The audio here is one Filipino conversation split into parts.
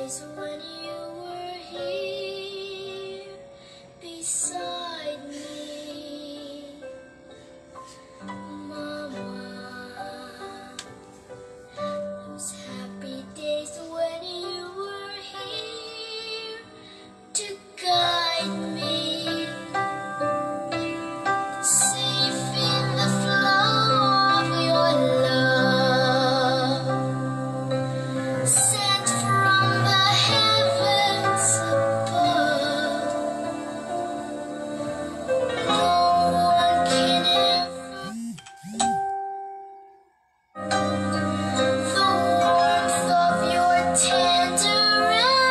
days when you were here beside me, Mama. Those happy days when you were here to guide me, safe in the flow of your love, sent from the heavens above. No one can ever the warmth of your tender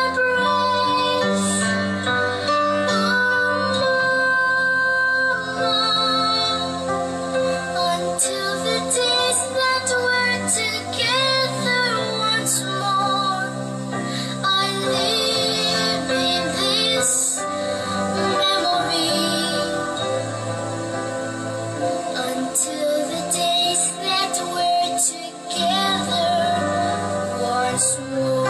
embrace, until the days that we're together once more. I live in this memory until the days that we're together once more.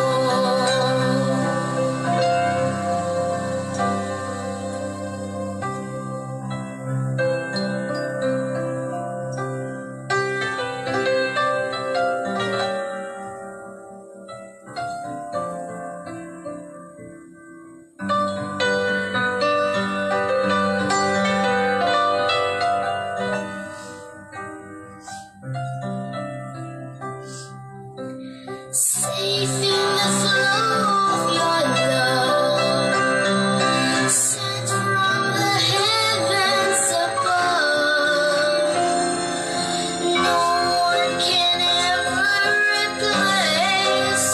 Safe in the flow of your love, sent from the heavens above. No one can ever replace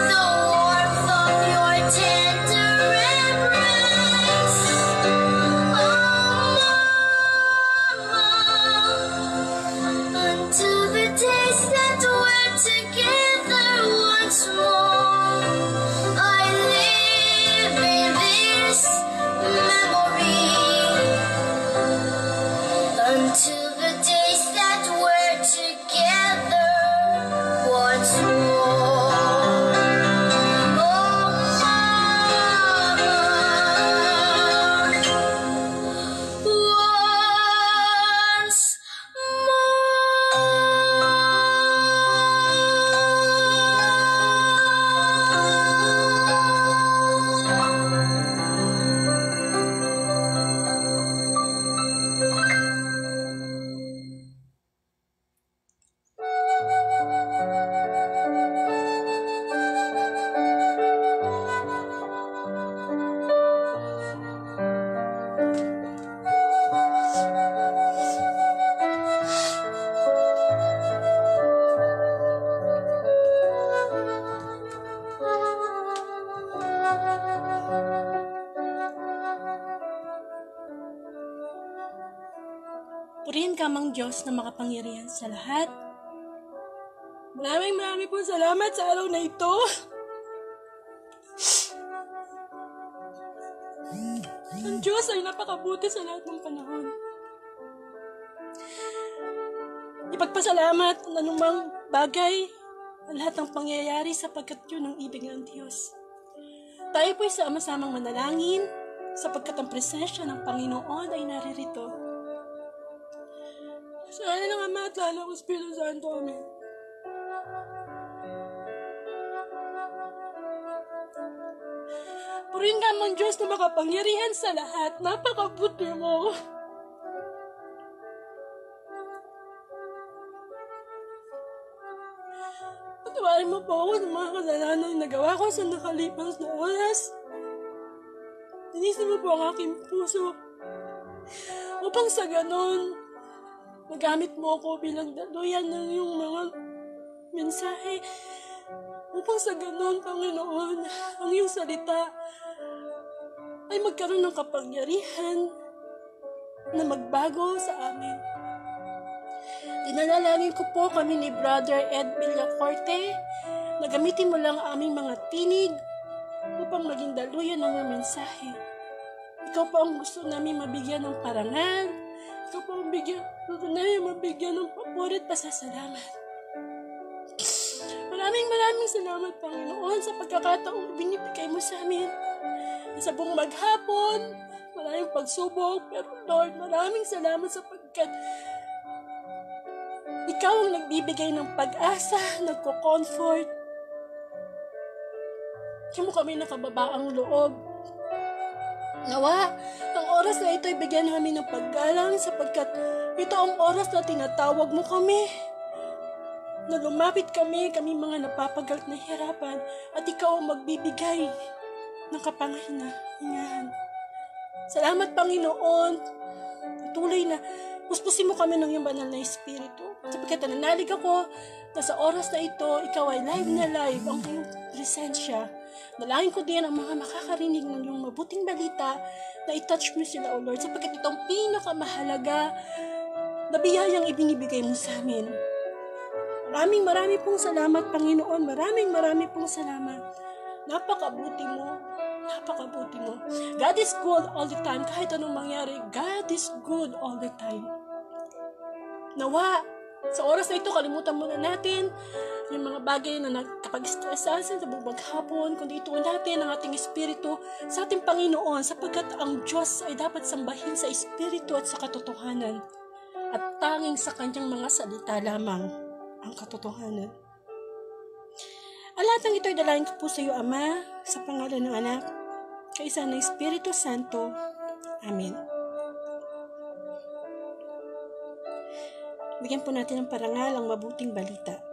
the warmth of your tender embrace. Mama, until the days that we're together once more. I live in this memory until the days that we're together once more. Oh, Mama, once Purihin ka mang Diyos na makapangyarihan sa lahat. Maraming po salamat sa araw na ito. Ang Diyos ay napakabuti sa lahat ng panahon. Ipagpasalamat ang anumang bagay, ang lahat ng pangyayari sapagkat yun ang ibig ng Diyos. Tayo po'y sama-samang manalangin sapagkat ang presensya ng Panginoon ay naririto. Sana ng Ama at lalo ang Espiritu Santo. Amen. Purihin ka mong Diyos na makapangyarihan sa lahat. Napakabuti mo. Patawarin mo po ako ng mga kasalanan na nagawa ko sa nakalipas na oras. Linisin mo po ang aking puso upang sa ganon magamit mo ako bilang daluyan ng iyong mga mensahe upang sa ganon, Panginoon, ang iyong salita ay magkaroon ng kapangyarihan na magbago sa amin. Dinanalangin ko po kami ni Brother Ed Villacorte na gamitin mo lang ang aming mga tinig upang maging daluyan ng mga mensahe. Ikaw po ang gusto namin mabigyan ng parangal. Ikaw po ang mabigyan ng papuri at pasasalamat. Maraming salamat, Panginoon, sa pagkakataong binibigay mo sa amin. Sa buong maghapon, maraming pagsubok, pero Lord, maraming salamat sapagkat ikaw ang nagbibigay ng pag-asa, nagko-comfort. Hindi mo kami nakababaang loob. Nawa, ang oras na ito ay bigyan namin ng paggalang sapagkat ito ang oras na tinatawag mo kami. Na lumapit kami mga napapagalit na hirapan at ikaw ang magbibigay ng kapangyarihan. Salamat, Panginoon. Patuloy na puspusin mo kami ng iyong banal na Espiritu. Sapagkat nananalig ako na sa oras na ito, ikaw ay live na live ang iyong presensya. Dalangin ko din ang mga makakarinig ng iyong mabuting balita na i-touch mo sila, O Lord, sapagkat ito ang pinakamahalaga na biyayang ibinibigay mo sa amin. Maraming pong salamat, Panginoon. Maraming pong salamat. Napakabuti mo. God is good all the time. Kahit anong mangyari, God is good all the time. Nawa, sa oras na ito, kalimutan muna natin yung mga bagay na nagkapag-stress sa buong maghapon, kundi ituon natin ang ating espiritu sa ating Panginoon, sapagkat ang Diyos ay dapat sambahin sa espiritu at sa katotohanan, at tanging sa kanyang mga salita lamang ang katotohanan. Ang lahat ng ito ay dalayan ko po sa iyo, Ama, sa pangalan ng Anak, kaisa ng Espiritu Santo. Amen. Bigyan po natin ng parangal ang mabuting balita.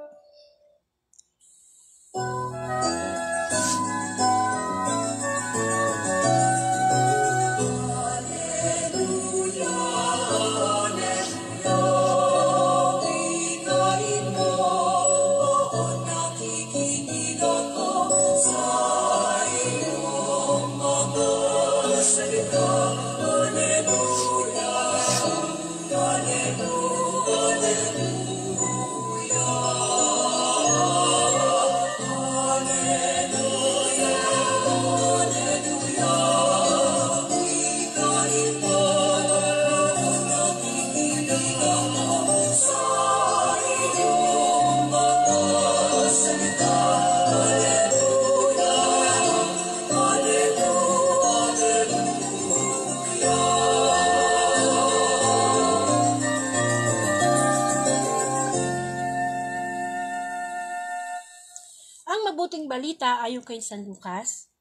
Mabuting balita ayon kay San Lucas.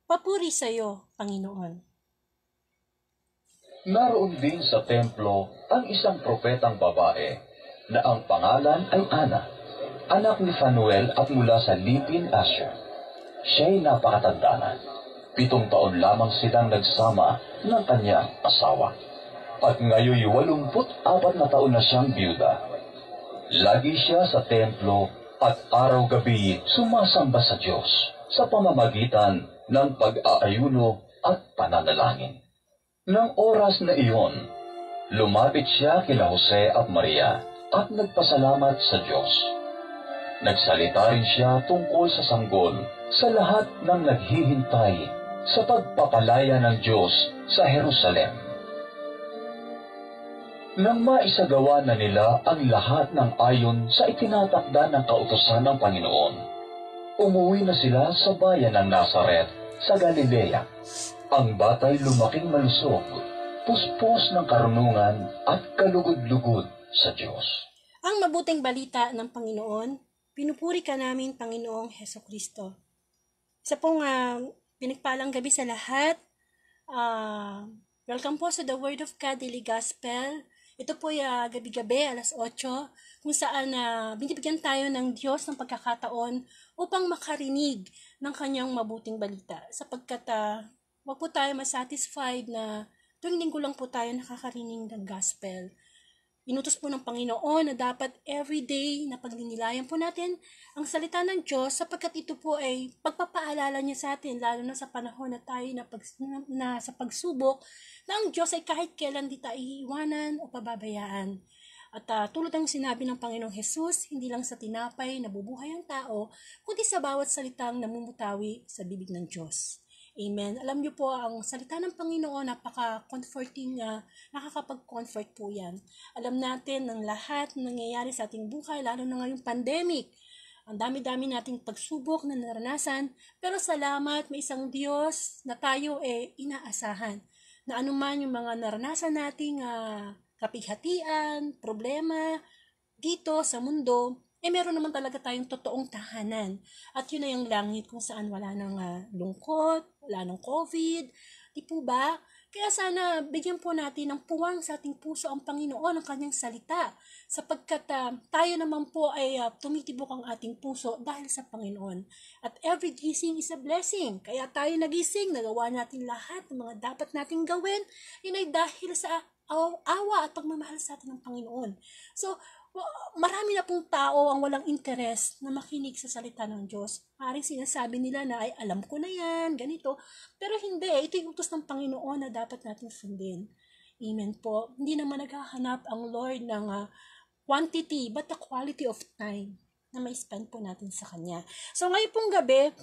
Papuri sa iyo, Panginoon. Naroon din sa templo ang isang propetang babae na ang pangalan ay Ana, anak ni Fanuel at mula sa Lipin, Asher. Siya'y napakatanda na. 7 taon lamang silang nagsama ng kanyang asawa. At ngayoy 84 na taon na siyang biyuda. Lagi siya sa templo at araw-gabi sumasamba sa Diyos sa pamamagitan ng pag-aayuno at pananalangin. Nang oras na iyon, lumapit siya kina Jose at Maria at nagpasalamat sa Diyos. Nagsalita rin siya tungkol sa sanggol sa lahat ng naghihintay sa pagpapalaya ng Diyos sa Jerusalem. Nang maisagawa na nila ang lahat ng ayon sa itinatakda ng kautusan ng Panginoon, umuwi na sila sa bayan ng Nazaret sa Galilea. Ang batay lumaking malusog, puspos ng karunungan at kalugod-lugod sa Diyos. Ang mabuting balita ng Panginoon, pinupuri ka namin, Panginoong Hesukristo. Isa pong pinagpalang gabi sa lahat. Welcome po sa The Word of God Daily Gospel. Ito po gabi-gabi, alas 8, kung saan binibigyan tayo ng Diyos ng pagkakataon upang makarinig ng kanyang mabuting balita. Sapagkat wag po tayo masatisfied na tuwing linggo lang po tayo nakakarinig ng gospel. Inutos po ng Panginoon na dapat everyday na pagninilayan po natin ang salita ng Diyos sapagkat ito po ay pagpapaalala niya sa atin, lalo na sa panahon na tayo na sa pagsubok, na ang Diyos ay kahit kailan di tayo iiwanan o pababayaan. At tulad ng sinabi ng Panginoong Jesus, hindi lang sa tinapay nabubuhay ang tao, kundi sa bawat salitang namumutawi sa bibig ng Diyos. Amen. Alam niyo po, ang salita ng Panginoon, napaka-comforting, nakakapag-comfort po yan. Alam natin ng lahat na nangyayari sa ating buhay, lalo na ngayong pandemic. Ang dami-dami nating pagsubok na naranasan, pero salamat may isang Diyos na tayo inaasahan. Na anuman yung mga naranasan nating kapighatian, problema, dito sa mundo, meron naman talaga tayong totoong tahanan. At yun na yung langit kung saan wala nang lungkot, wala nang COVID, di po ba? Kaya sana bigyan po natin ng puwang sa ating puso ang Panginoon, ang kanyang salita. Sapagkat tayo naman po ay tumitibok ang ating puso dahil sa Panginoon. At every gising is a blessing. Kaya tayo nagising, nagawa natin lahat ng mga dapat nating gawin. Yun ay dahil sa awa at pagmamahal sa atin ng Panginoon. So, marami na pong tao ang walang interes na makinig sa salita ng Diyos. Maring sinasabi nila na ay alam ko na yan, ganito. Pero hindi, ito yung utos ng Panginoon na dapat natin sundin. Amen po. Hindi naman naghahanap ang Lord ng quantity but the quality of time na may spend po natin sa Kanya. So ngayon pong gabi,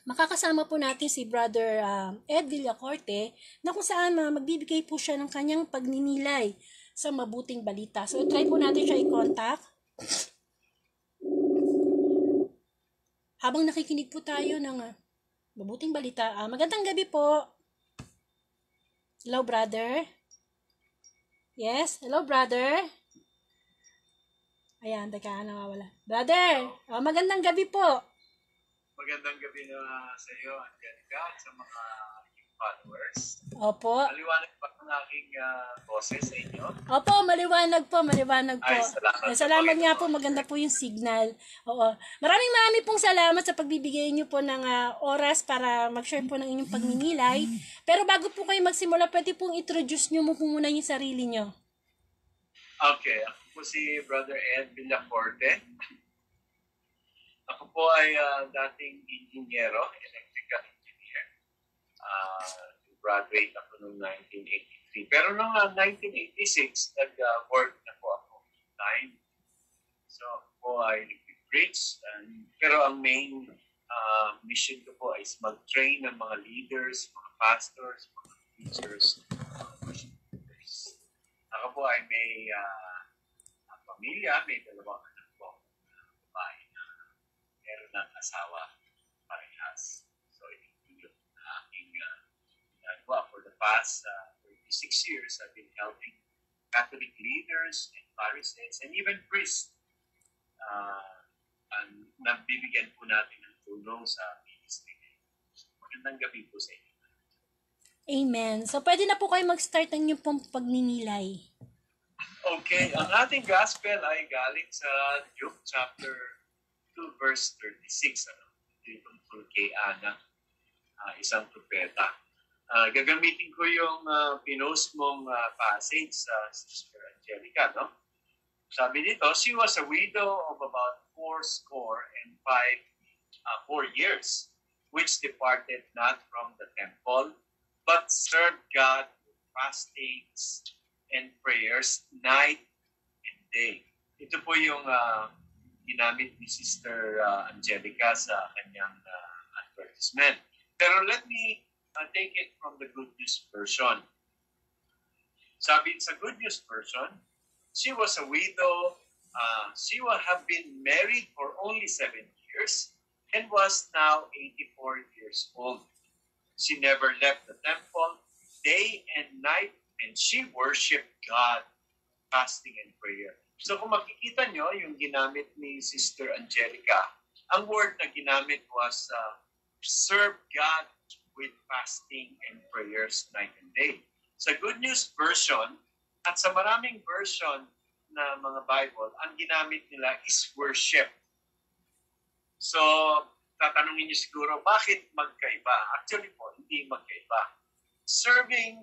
makakasama po natin si Brother Ed Villacorte na kung saan magbibigay po siya ng kanyang pagninilay sa mabuting balita. So, try po natin siya i-contact. Habang nakikinig po tayo ng mabuting balita. Magandang gabi po. Hello, brother. Yes, hello, brother. Ayan, teka, nawawala. Brother, magandang gabi po. Magandang gabi na sa iyo, Angelica, at sa mga followers. Opo. Maliwanag ba ang aking boses sa inyo? Opo, maliwanag po. Ay, Salamat nga po, maganda po yung signal. Oo. Maraming pong salamat sa pagbibigay niyo po ng oras para mag-share po ng inyong pagninilay. Pero bago po kayo magsimula, pwede pong introduce niyo mo po muna yung sarili niyo. Okay, ako po si Brother Ed Villacorte. Ako po ay dating inhinyero, electrical engineer. Graduate ako noong 1983. Pero noong 1986, nag-work na po ako full-time. So ako po ay nag-preach. Pero ang main mission ko po is mag-train ng mga leaders, mga pastors, mga teachers, mga worshipers. Ako po ay may pamilya, may dalawang anak po, babae na meron ng asawa parehas. So, ito yung aking ginagawa. For the past 36 years, I've been helping Catholic leaders and Pharisees and even priests. Nabibigyan po natin ng tulong sa ministry. Magandang gabi po sa inyo. Amen. So, pwede na po kayo mag-start ng inyong pong pagninilay. Okay, ang ating gospel ay galing sa Luke chapter 2 verse 36. Ito tungkol kay Ana, isang propeta. Gagamitin ko yung pinost mong passage sa Sister Angelica, no? Sabi dito, she was a widow of about 4 years, which departed not from the temple, but served God with fastings and prayers night and day. Ito po yung ginamit ni Sister Angelica sa kanyang advertisement. Pero let me take it from the Good News version. Sabi sa Good News version, she was a widow. She will have been married for only 7 years and was now 84 years old. She never left the temple day and night, and she worshiped God, fasting and prayer. So kung makikita nyo, yung ginamit ni Sister Angelica, ang word na ginamit was serve God with fasting and prayers night and day. Sa Good News version at sa maraming version na mga Bible, ang ginamit nila is worship. So, tatanungin niyo siguro, bakit magkaiba? Actually po, hindi magkaiba.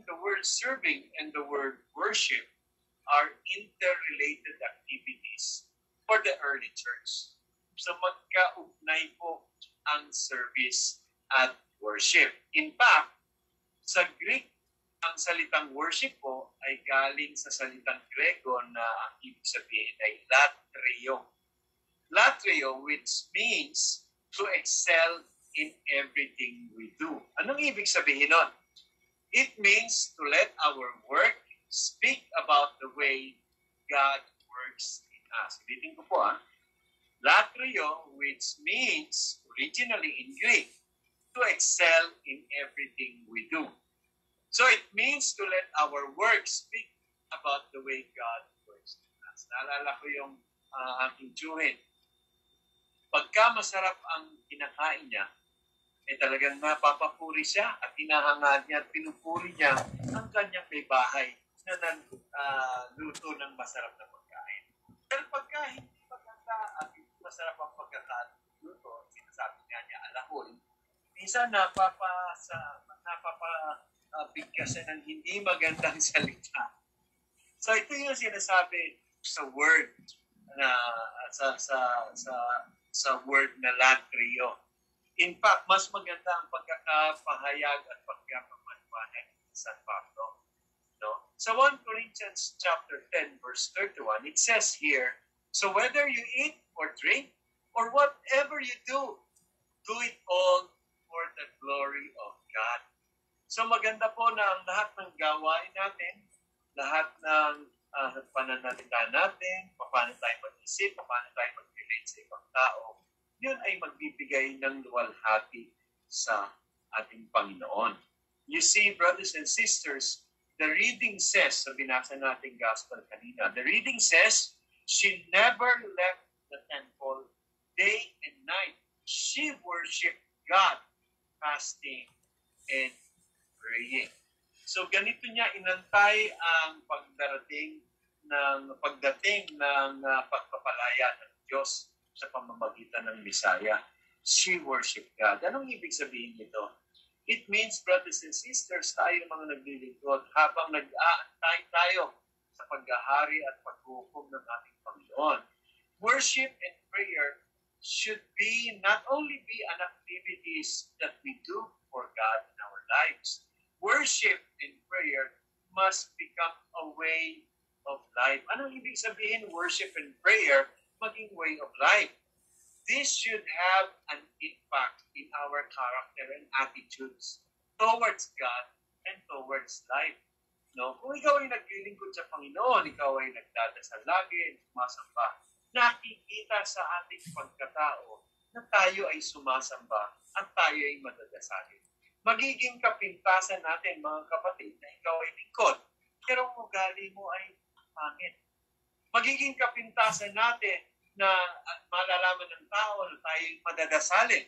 The word serving and the word worship are interrelated activities for the early church. So magkaugnay po ang service at worship. In fact, sa Greek, ang salitang worship po ay galing sa salitang Grego na ang ibig sabihin ay latrio. Latrio, which means to excel in everything we do. Anong ibig sabihin nun? It means to let our work speak about the way God works in us. Ulitin ko po Latrio, which means originally in Greek, to excel in everything we do. So it means to let our works speak about the way God works in us. Naalala ko yung aking tiyuhin. Pagka masarap ang kinakain niya, talagang napapapuri siya at hinahangad niya at pinupuri niya ang kanyang may bahay na nagluto ng masarap na pagkain. Pero pagka hindi maganda at hindi masarap ang pagkakaluto, sinasabi niya alahol, minsan napapabigkas siya ng hindi magandang salita. So ito yung sinasabi sa word na sa word na latrio. In fact, mas maganda ang pagkakapahayag at pagkakapaliwanag ng San Pablo. No? Sa 1 Corinthians chapter 10, verse 31, it says here, so whether you eat or drink or whatever you do it all for the glory of God. So maganda po na ang lahat ng gawain natin, lahat ng pananalita natin, paano tayo mag-isip, paano tayo mag-relate sa ibang tao, yun ay magbibigay ng luwalhati sa ating Panginoon. You see, brothers and sisters, the reading says, sa binasa nating gospel kanina, the reading says, she never left the temple day and night. She worshiped God, fasting and praying. So ganito niya inantay ang pagdating ng pagpapalaya ng Diyos sa pamamagitan ng Bisaya. She worshiped God. Anong ibig sabihin nito? It means, brothers and sisters, tayo mga naglilingkod habang nag-aantay tayo sa paghahari at paghukom ng ating Panginoon. Worship and prayer should not only be an activities that we do for God in our lives. Worship and prayer must become a way of life. Anong ibig sabihin worship and prayer maging way of life? This should have an impact in our character and attitudes towards God and towards life. No? Kung ikaw ay naglilingkod sa Panginoon, ikaw ay nagdadasal lagi, sumasamba, nakikita sa ating pagkatao na tayo ay sumasamba at tayo ay madadasalin. Magiging kapintasan natin, mga kapatid, na ikaw ay lingkod, pero ang ugali mo ay pangit. Magiging kapintasan natin na malalaman ng tao na tayo ay madadasalin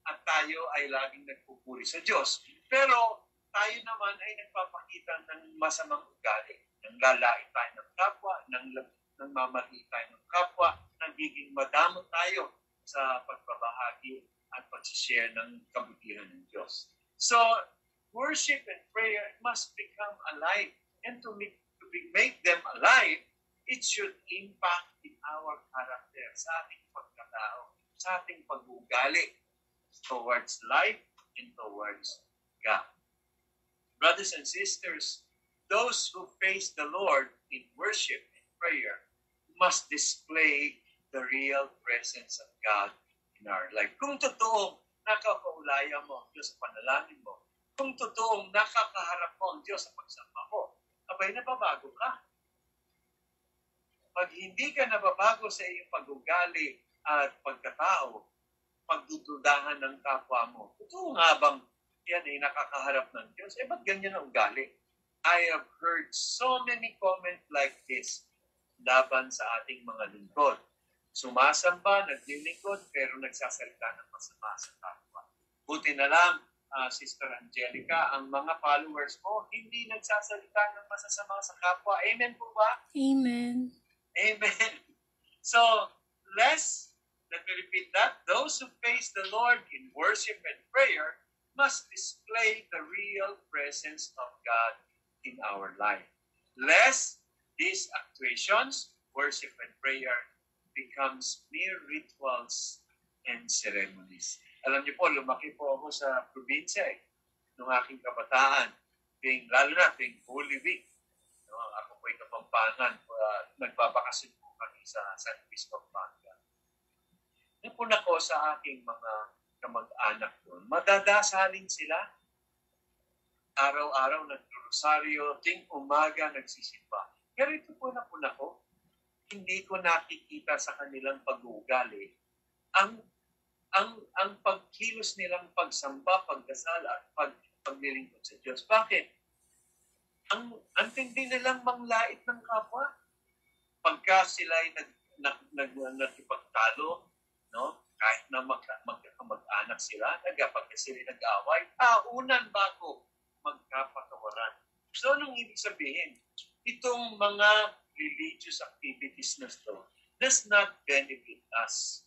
at tayo ay laging nagpupuri sa Diyos. Pero tayo naman ay nagpapakita ng masamang ugali. Nang lalain tayo ng kapwa, nang mamali tayo ng kapwa, nagiging madamot tayo sa pagbabahagi at pag-share ng kabutihan ng Diyos. So, worship and prayer must become alive. And to make them alive, it should impact in our character, sa ating pagkatao, sa ating pag-uugali towards life and towards God. Brothers and sisters, those who face the Lord in worship and prayer must display the real presence of God in our life. Kung totoong nakakaulaya mo ang Diyos sa panalangin mo, kung totoong nakakaharap mo ang Diyos sa pagsamba mo, abay nababago ka. Pag hindi ka nababago sa iyong pag-ugali at pagkatao, pagdududahan ng kapwa mo, totoo nga bang yan ay nakakaharap ng Diyos? Ba't ganyan ang ugali? I have heard so many comments like this laban sa ating mga lingkod. Sumasamba, naglilingkod, pero nagsasalita ng masama sa kapwa. Buti na lang, Sister Angelica, ang mga followers mo, hindi nagsasalita ng masasama sa kapwa. Amen po ba? Amen. Amen. So, let me repeat that. Those who face the Lord in worship and prayer must display the real presence of God in our life. Lest these actuations, worship and prayer, becomes mere rituals and ceremonies. Alam niyo po, lumaki po ako sa probinsya nung aking kabataan, lalo na Holy Week. No, ako po'y Kapampangan, nagbabakasyon po kami sa San Luis Pampanga. Napuna ko sa aking mga kamag-anak doon, madadasalin sila. Araw-araw nagro-rosaryo, ting umaga nagsisimba. Pero ito po napuna ko. hindi ko nakikita sa kanilang pag-uugali ang pagkilos nilang pagsamba, pagdasal at paglilingkod sa Diyos. Bakit? Ang tindi nilang manglait ng kapwa. Pagka sila ay nakipagtalo, no? Kahit na magkamag-anak sila, pagka sila nag-away, unan bago magkapatawaran. So, anong ibig sabihin? Itong mga religious activities na ito does not benefit us.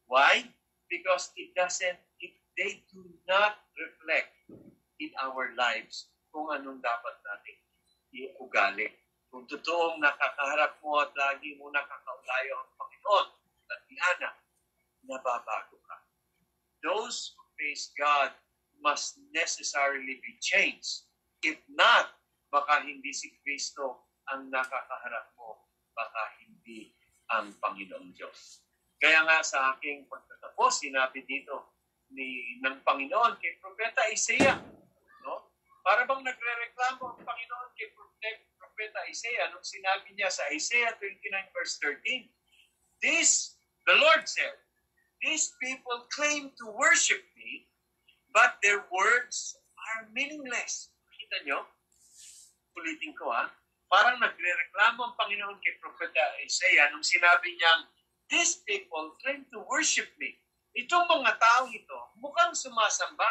Why? Because they do not reflect in our lives kung anong dapat natin iugali. Kung totoong nakakaharap mo at lagi mo nakakaulayo ang Panginoon at Ana, nababago ka. Those who face God must necessarily be changed. If not, baka hindi si Kristo ang nakakaharap mo, baka hindi ang Panginoong Diyos. Kaya nga sa aking pagtatapos, sinabi dito ng Panginoon kay Propeta Isaiah, no? Para bang nagre-reklamo ang Panginoon kay Propeta Isaiah nung sinabi niya sa Isaiah 29 verse 13, the Lord said, "These people claim to worship me, but their words are meaningless." Kita nyo? Ulitin ko Parang nagre-reklamo ang Panginoon kay Propeta Isaiah nung sinabi niyang, "These people claim to worship me." Itong mga taong ito, mukhang sumasamba,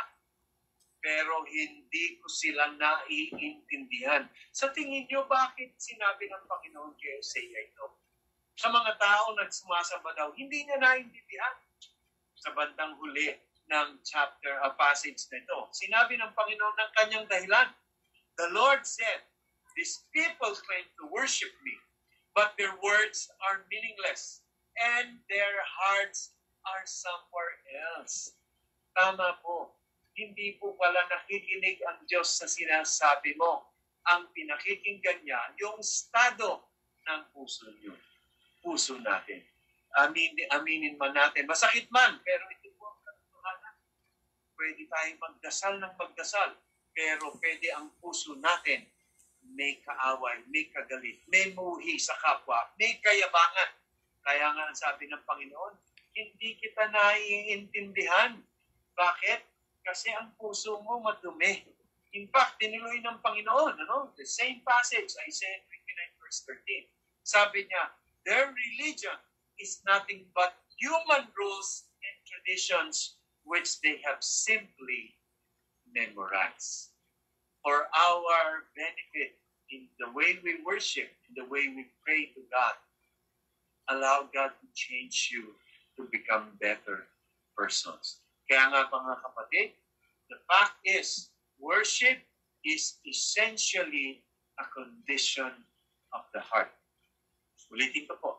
pero hindi ko sila naiintindihan. Sa tingin niyo, bakit sinabi ng Panginoon kay Isaiah ito? Sa mga taong nagsumasamba daw, hindi niya naiintindihan. Sa bandang huli ng passage na ito, sinabi ng Panginoon ng kanyang dahilan. The Lord said, "These people claim to worship me, but their words are meaningless, and their hearts are somewhere else." Tama po. Hindi po pala nakikinig ang Diyos sa sinasabi mo. Ang pinakikinggan niya, yung estado ng puso niyo. Puso natin. Aminin man natin. Masakit man, pero ito po ang katotohanan. Pwede tayong magdasal ng magdasal, pero pwede ang puso natin may kaaway, may kagalit, may muhi sa kapwa, may kayabangan. Kaya nga ang sabi ng Panginoon, hindi kita naiintindihan. Bakit? Kasi ang puso mo madumi. In fact, tinuloy ng Panginoon, the same passage, Isaiah 29 verse 13. Sabi niya, their religion is nothing but human rules and traditions which they have simply memorized. For our benefit, in the way we worship, in the way we pray to God, allow God to change you to become better persons. Kaya nga mga kapatid, the fact is, worship is essentially a condition of the heart. Ulitin ko po.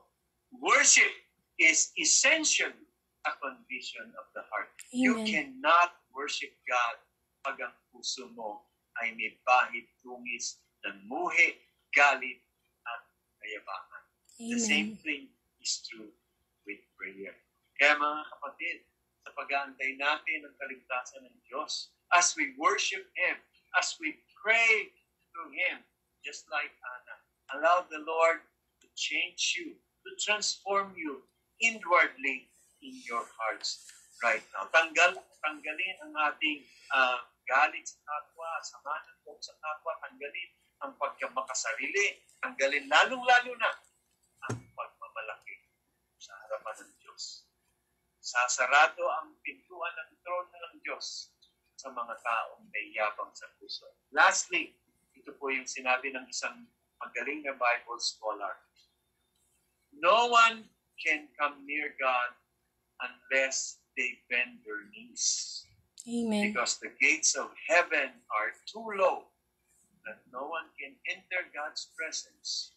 Worship is essentially a condition of the heart. Amen. You cannot worship God pag ang puso mo ay may bahid, tungis, ng muhi, galit, at kayabangan. The same thing is true with prayer. Kaya mga kapatid, sa pag-aantay natin ang kaligtasan ng Diyos, as we worship Him, as we pray to Him, just like Anna, allow the Lord to change you, to transform you inwardly in your hearts right now. Tanggalin ang ating galit sa kapwa, sama ng loob sa kapwa, tanggalin ang pagkamakasarili, tanggalin lalong-lalo na ang pagmamalaki sa harapan ng Diyos. Sasarado ang pintuan ng trono ng Diyos sa mga taong may yabang sa puso. Lastly, ito po yung sinabi ng isang magaling na Bible scholar. No one can come near God unless they bend their knees. Amen. Because the gates of heaven are too low that no one can enter God's presence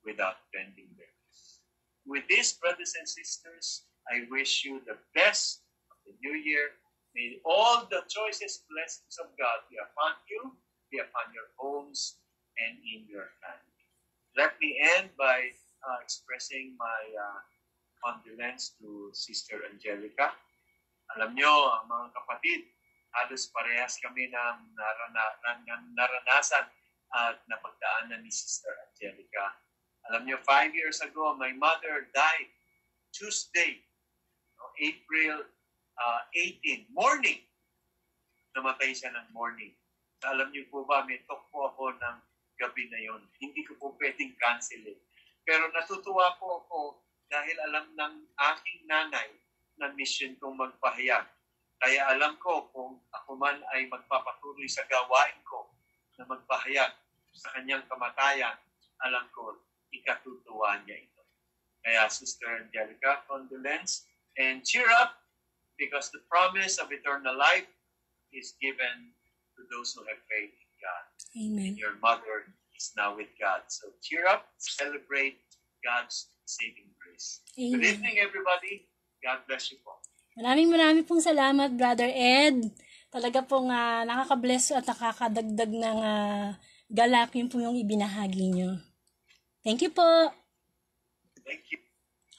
without bending their knees. With this, brothers and sisters, I wish you the best of the new year. May all the choicest blessings of God be upon you, be upon your homes, and in your family. Let me end by expressing my condolence to Sister Angelica. Alam nyo, ang mga kapatid, halos parehas kami ng naranasan at napagdaanan ni Sister Angelica. Alam niyo, 5 years ago, my mother died Tuesday, April 18, morning. Namatay siya ng morning. Alam niyo po ba, may talk po ako ng gabi na yon. Hindi ko po pwedeng cancelin. Pero natutuwa po ako dahil alam ng aking nanay na mission kong magpahayag. Kaya alam ko kung ako man ay magpapatuloy sa gawain ko na magpahayag sa kanyang kamatayan, alam ko, ikatutuwa niya ito. Kaya Sister Angelica, condolence and cheer up because the promise of eternal life is given to those who have faith in God. Amen. And your mother is now with God. So cheer up, celebrate God's saving grace. Amen. Good evening, everybody. God bless you po. Maraming pong salamat, Brother Ed. Talaga pong nakaka-bless at nakakadagdag ng galak yun po yung ibinahagi nyo. Thank you po. Thank you.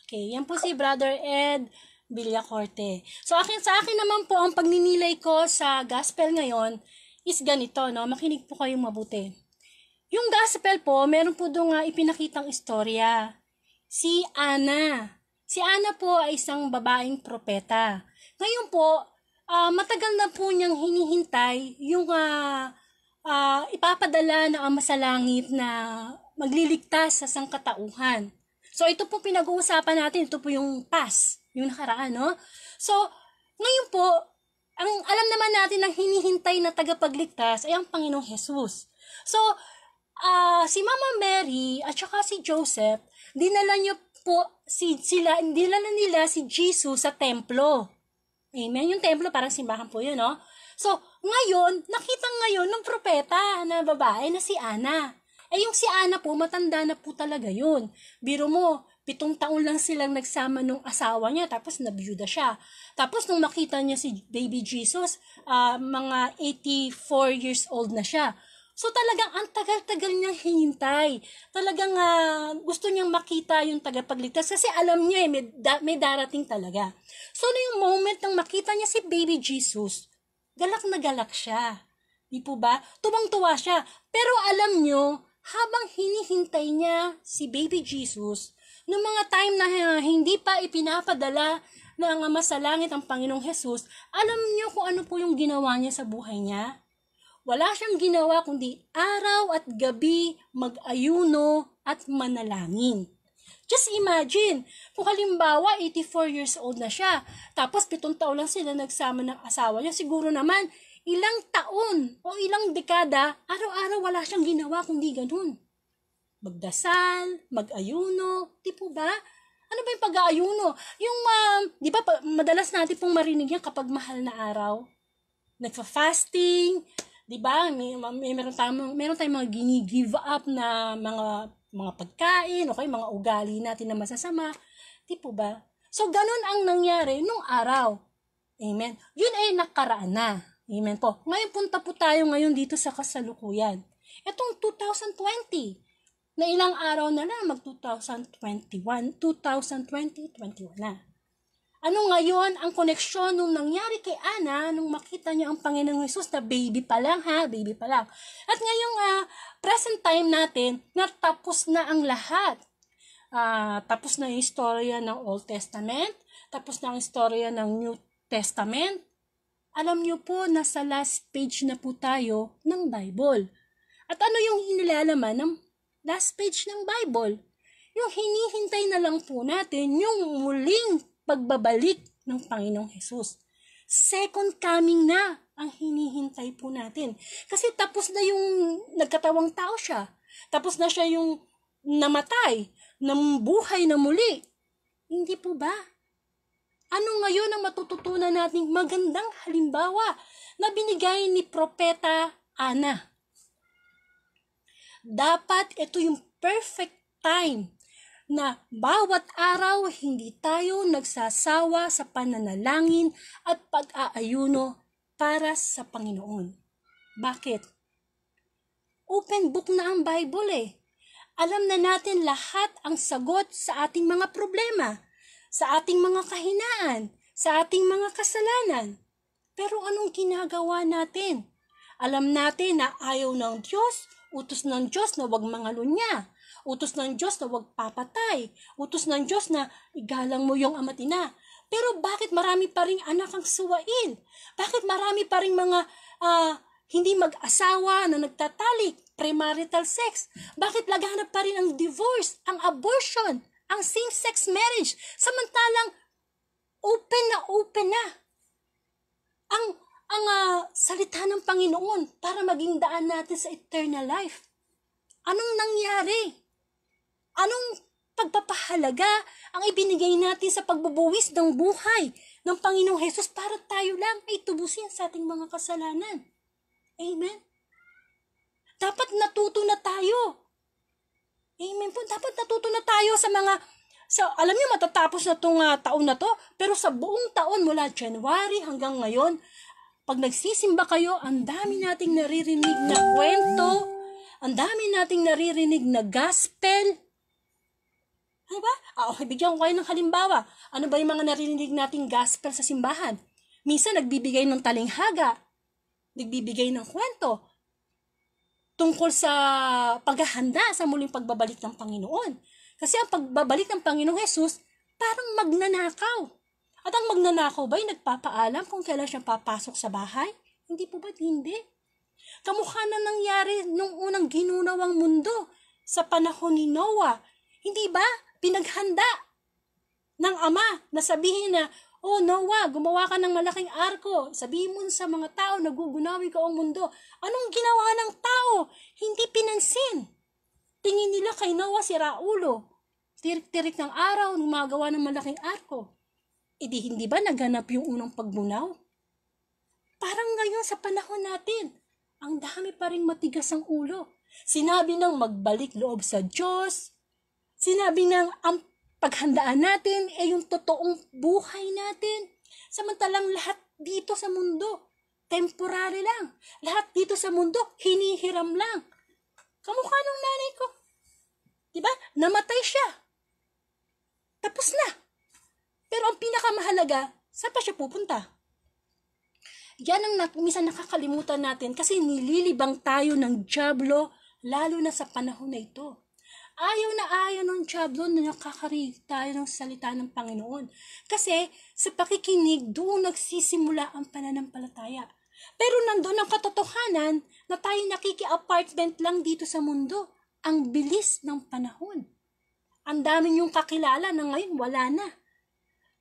Okay, yan po si Brother Ed Villacorte. So sa akin naman po, ang pagninilay ko sa gospel ngayon is ganito, no? Makinig po kayong mabuti. Yung gospel po, meron po doon ipinakitang istorya. Si Ana. Si Ana po ay isang babaeng propeta. Ngayon po, matagal na po niyang hinihintay yung ipapadala na Ama sa Langit na magliligtas sa sangkatauhan. So, ito po pinag-uusapan natin. Ito po yung past, yung nakaraan, no? So, ngayon po, ang alam naman natin na hinihintay na tagapagligtas ay ang Panginoong Jesus. So, si Mama Mary at saka si Joseph, dinala nila si Jesus sa templo. Amen? Yung templo, parang simbahan po yun, no? So, ngayon, nakita ngayon ng propeta na babae na si Ana. Yung si Ana po, matanda na po talaga yun. Biro mo, 7 taon lang silang nagsama nung asawa niya, tapos nabiyuda siya. Tapos nung makita niya si baby Jesus, mga 84 years old na siya. So talagang ang tagal-tagal niyang hinintay. Talagang gusto niyang makita yung tagapagligtas kasi alam niya may darating talaga. So yung moment nang makita niya si baby Jesus, galak na galak siya. Di po ba? Tuwang-tuwa siya. Pero alam niyo, habang hinihintay niya si baby Jesus, noong mga time na hindi pa ipinapadala ng Ama sa Langit ang Panginoong Jesus, alam niyo kung ano po yung ginawa niya sa buhay niya? Wala siyang ginawa kundi araw at gabi mag-ayuno at manalangin. Just imagine, kung halimbawa 84 years old na siya, tapos 7 taon lang sila nagsama ng asawa niya, siguro naman ilang taon o ilang dekada, araw-araw wala siyang ginawa kundi ganun. Magdasal, mag-ayuno, di po ba? Ano ba yung pag-aayuno? Yung, di ba, madalas natin pong marinig yan kapag mahal na araw. Nagfa-fasting, di ba? Meron tayong mga gini-give up na mga pagkain, okay, mga ugali natin na masasama. Di po ba? So, ganun ang nangyari nung araw. Amen. Yun ay nakaraan na. Amen po. Ngayon punta po tayo ngayon dito sa kasalukuyan. Itong 2020, na ilang araw na lang, mag-2021 na. Ano ngayon ang koneksyon nung nangyari kay Ana nung makita niya ang Panginoong Jesus na baby pa lang. At ngayong present time natin, natapos na ang lahat. Tapos na yung istorya ng Old Testament, tapos na ang istorya ng New Testament. Alam niyo po, nasa last page na po tayo ng Bible. At ano yung inilalaman ng last page ng Bible? Yung hinihintay na lang po natin yung muling pagbabalik ng Panginoong Jesus. Second coming na ang hinihintay po natin. Kasi tapos na yung nagkatawang tao siya. Tapos na siya yung namatay, nabuhay na muli. Hindi po ba? Ano ngayon ang matututunan nating magandang halimbawa na binigay ni Propeta Ana? Dapat ito yung perfect time na bawat araw hindi tayo nagsasawa sa pananalangin at pag-aayuno para sa Panginoon. Bakit? Open book na ang Bible eh. Alam na natin lahat ang sagot sa ating mga problema, sa ating mga kahinaan, sa ating mga kasalanan. Pero anong ginagawa natin? Alam natin na ayaw ng Diyos, utos ng Diyos na huwag mangalunya. Utos ng Diyos na huwag papatay. Utos ng Diyos na igalang mo yung ama at ina. Pero bakit marami pa ring anak ang suwain? Bakit marami pa ring mga hindi mag-asawa na nagtatalik, premarital sex? Bakit laganap pa rin ang divorce, ang abortion, ang same-sex marriage? Samantalang open na ang salita ng Panginoon para maging daan natin sa eternal life. Anong nangyari? Anong pagpapahalaga ang ibinigay natin sa pagbubuwis ng buhay ng Panginoong Hesus para tayo lang ay tubusin sa ating mga kasalanan? Amen? Dapat natuto na tayo. Amen po. Dapat natuto na tayo sa mga, alam niyo matatapos na itong taon na to, pero sa buong taon mula January hanggang ngayon, pag nagsisimba kayo, ang dami nating naririnig na kwento, ang dami nating naririnig na gospel. Ano ba? Bigyan ko kayo ng halimbawa. Ano ba yung mga naririnig nating gospel sa simbahan? Minsan nagbibigay ng talinghaga, nagbibigay ng kwento, tungkol sa paghahanda sa muling pagbabalik ng Panginoon. Kasi ang pagbabalik ng Panginoong Hesus, parang magnanakaw. At ang magnanakaw ba ay nagpapaalam kung kailan siya papasok sa bahay? Hindi po ba? Hindi. Kamukha na nangyari nung unang ginunawang mundo sa panahon ni Noah. Hindi ba? Pinaghanda ng Ama na sabihin na, "Oh Noah, gumawa ka ng malaking arko. Sabihin mo sa mga tao na gugunawi ka ang mundo." Anong ginawa ng tao? Hindi pinansin. Tingin nila kay Noah si Raulo. Tirik-tirik ng araw, gumagawa ng malaking arko. Hindi ba naganap yung unang pagbunaw? Parang ngayon sa panahon natin, ang dami pa rin matigas ang ulo. Sinabi ng magbalik loob sa Diyos. Sinabi ng ang paghandaan natin ay yung totoong buhay natin. Samantalang lahat dito sa mundo, temporary lang. Lahat dito sa mundo, hinihiram lang. Kamukha ng nanay ko. Diba? Namatay siya. Tapos na. Pero ang pinakamahalaga, saan pa siya pupunta? Yan ang minsan nakakalimutan natin kasi nililibang tayo ng dyablo lalo na sa panahon na ito. Ayaw ng dyablo na nakakarinig tayo ng salita ng Panginoon. Kasi sa pakikinig, doon nagsisimula ang pananampalataya. Pero nandun ang katotohanan na tayo nakiki-apartment lang dito sa mundo. Ang bilis ng panahon. Ang dami niyong kakilala na ngayon wala na.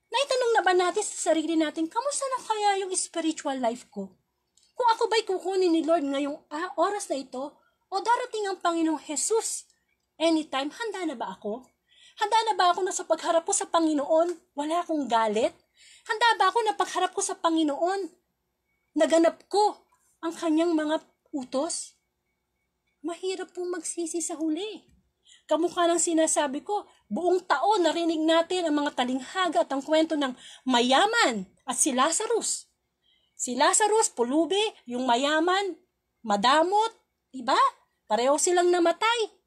Naitanong na ba natin sa sarili natin, kamusta na kaya yung spiritual life ko? Kung ako ba'y kukunin ni Lord ngayong oras na ito, o darating ang Panginoong Hesus, anytime, handa na ba ako? Handa na ba ako na sa pagharap ko sa Panginoon, wala akong galit? Handa ba ako na pagharap ko sa Panginoon, naganap ko ang kanyang mga utos? Mahirap pong magsisi sa huli. Kamukha ng sinasabi ko, buong taon narinig natin ang mga talinghaga at ang kwento ng mayaman at si Lazarus. Si Lazarus, pulubi, yung mayaman, madamot, diba? Pareho silang namatay.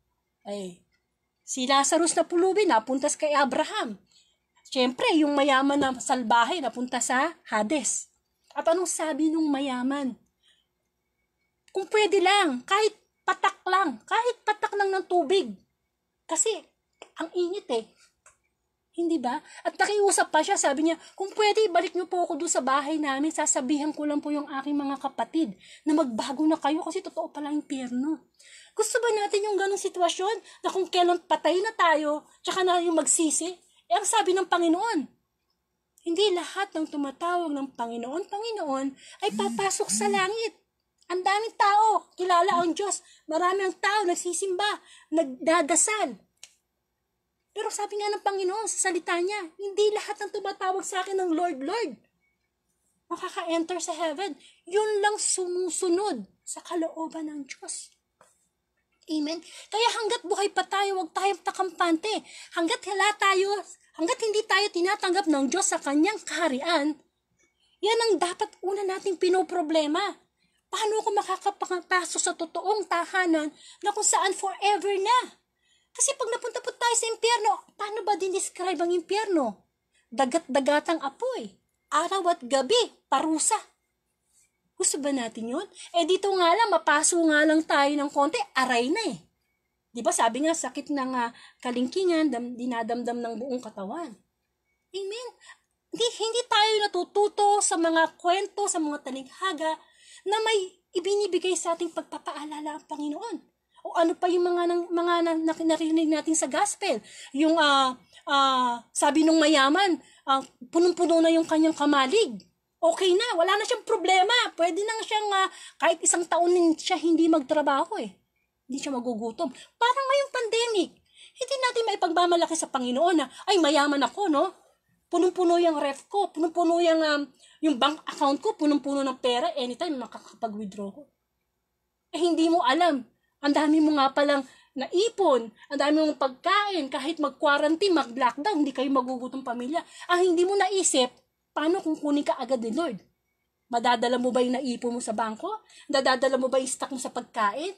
Si Lazarus na pulubi, napuntas kay Abraham. Siyempre, yung mayaman na salbahe, napunta sa Hades. At anong sabi nung mayaman? Kung pwede lang, kahit patak lang ng tubig. Kasi, ang init Hindi ba? At nakiusap pa siya, sabi niya, kung pwede, ibalik niyo po ako doon sa bahay namin, sasabihan ko lang po yung aking mga kapatid na magbago na kayo kasi totoo pala yung impyerno. Gusto ba natin yung ganong sitwasyon na kung kailan patay na tayo, tsaka na yung magsisi? Ang sabi ng Panginoon, hindi lahat ng tumatawag ng Panginoon ay papasok sa langit. Ang daming tao, kilala ang Diyos. Marami ang tao, nagsisimba, nagdadasal. Pero sabi nga ng Panginoon sa salita niya, hindi lahat ng tumatawag sa akin ng Lord, Lord makaka-enter sa heaven. Yun lang sumusunod sa kalooban ng Diyos. Amen? Kaya hanggat buhay pa tayo, huwag tayong takampante. Hanggat hindi tayo tinatanggap ng Diyos sa kanyang kaharian, yan ang dapat una nating pinoproblema. Paano ako makakapasok sa totoong tahanan na kung saan forever na? Kasi pag napunta po tayo sa impyerno, paano ba dinescribe ang impyerno? Dagat-dagatang apoy, araw at gabi, parusa. Gusto ba natin yun? Dito nga lang, mapaso nga lang tayo ng konti, aray na Di ba sabi nga, sakit ng kalingkingan, dinadamdam ng buong katawan. Amen? Hindi tayo natututo sa mga kwento, sa mga talinghaga na may ibinibigay sa ating pagpapaalala ang Panginoon. O ano pa yung mga narinig natin sa gospel. Yung sabi nung mayaman, punong-puno na yung kanyang kamalig. Okay na, wala na siyang problema. Pwede na siyang kahit isang taon siya hindi magtrabaho Hindi siya magugutom. Parang ngayong pandemic, hindi natin maipagmamalaki sa Panginoon na, ay mayaman ako, no? Punong-puno yung ref ko, punong-puno yung bank account ko, punong-puno ng pera, anytime makakapag-withdraw ko. Hindi mo alam. Ang dami mo nga palang naipon, ang dami mong pagkain, kahit mag-quarantine, mag-lockdown, hindi kayo magugutom pamilya. Ang hindi mo naisip, paano kung kunin ka agad ni Lord? Madadala mo ba yung naipon mo sa bangko? Dadadala mo ba yung stock mo sa pagkain?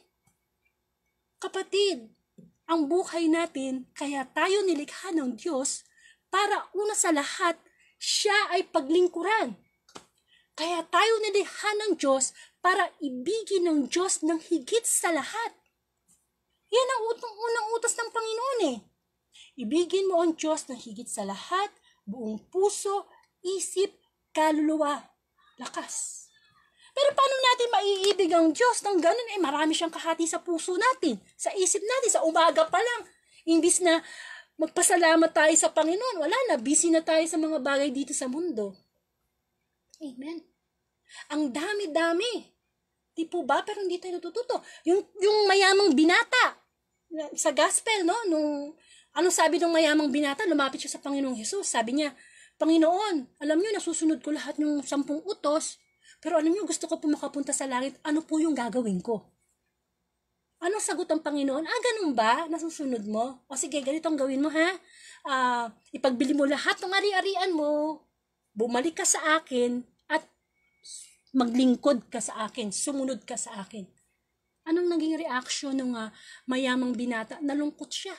Kapatid, ang buhay natin, kaya tayo nilikha ng Diyos para una sa lahat, siya ay paglingkuran. Kaya tayo nilikha ng Diyos para ibigin ng Diyos ng higit sa lahat. Yan ang unang utos ng Panginoon Ibigin mo ang Diyos ng higit sa lahat, buong puso, isip, kaluluwa, lakas. Pero paano natin maiibig ang Diyos ng ganun? Marami siyang kahati sa puso natin, sa isip natin, sa umaga pa lang. Imbis na magpasalamat tayo sa Panginoon, wala na, busy na tayo sa mga bagay dito sa mundo. Amen. Ang dami-dami. Di po ba? Pero hindi tayo natututo. Yung mayamang binata, sa gospel, no? Anong sabi ng mayamang binata? Lumapit siya sa Panginoong Hesus. Sabi niya, Panginoon, alam niyo, nasusunod ko lahat ng 10 utos, pero alam niyo, gusto ko po makapunta sa langit, ano po yung gagawin ko? Anong sagot ng Panginoon? Ganun ba? Nasusunod mo? O sige, ganito ang gawin mo, ha? Ipagbili mo lahat ng ari-arian mo, bumalik ka sa akin, at maglingkod ka sa akin, sumunod ka sa akin. Anong naging reaction ng mayamang binata? Nalungkot siya.